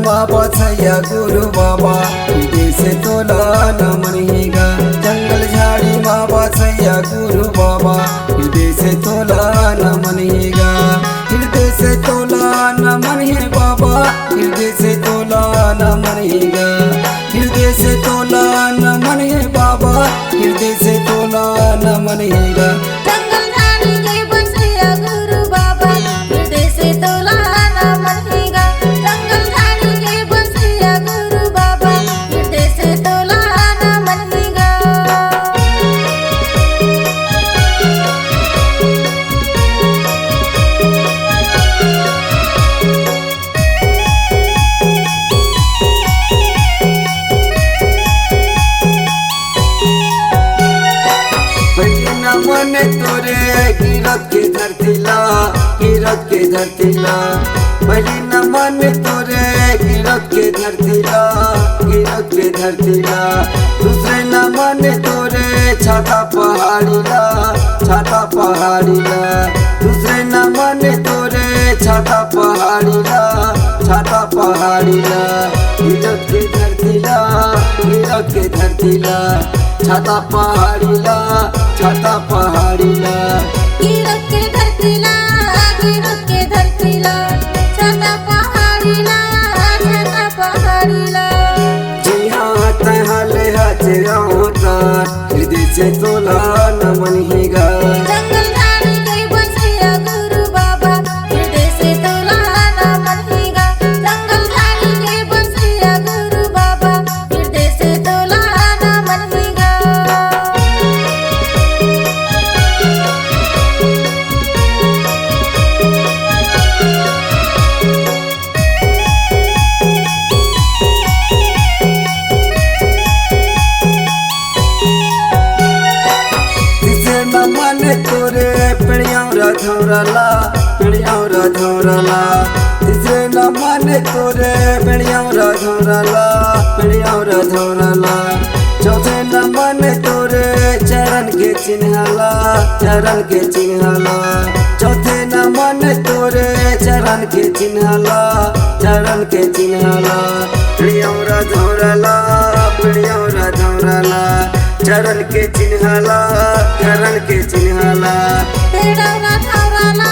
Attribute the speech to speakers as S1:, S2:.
S1: माँ बसैया गुरु बाबा हृदय से तोला नमन ही गा। जंगल झाड़ी माँ बसैया गुरु बाबा हृदय से तोला नमन ही गा। हृदय से तोला नमन है बाबा हृदय से तोला नमन ही गा। हृदय से तोला नमन है बाबा हृदय से तोला नमन ही गा।
S2: जंगल झाड़ी के बसैया गुरु बाबा हृदय से तोला नमन ही गा। जंगल झाड़ी के बसैया गुरु बाबा हृदय से तोला नमन ही गा।
S1: मन तोरे गिरत के धरतीला गिरत के धरतीला पहली न मन तोरे गिरत के धरतीला गिरत के धरतीला। दूसरे न मन तोरे छाता पहाड़ीला छाता पहाड़ीला। दूसरे न मन तोरे छाता पहाड़ीला छाता पहाड़ीला। गिरत के धरतीला गिरत के धरतीला छाता पहाड़ीला छाता पहाड़ीला।
S2: गिरत के धरतीला गिरत के धरतीला छाता पहाड़ीला छाता पहाड़ीला।
S1: जी हाँ तहाँ ले हाथे होता हृदय से तोला नमन ही गा।
S2: जंगल झाड़ी के बसैया गुरु बाबा हृदय से तोला नमन ही गा। जंगल झाड़ी के बसैया गुरु बाबा हृदय से तोला नमन ही गा।
S1: तोरे पिड़ियाँ रधौरला पिड़ियाँ रधौरला। तीसरे न मन तोरे पिड़ियाँ रधौरला पिड़ियाँ रधौरला। चौथे न मन तोरे चरण के चिन्हला चरण के चिन्हला। चौथे न मन तोरे चरण के चिन्हला चरण के चिन्हला। पिड़ियाँ रधौरला पिड़ियाँ रधौरला। चरण के चिन्हला चरण के चिन्हला।
S2: पेड़ौरा धौरला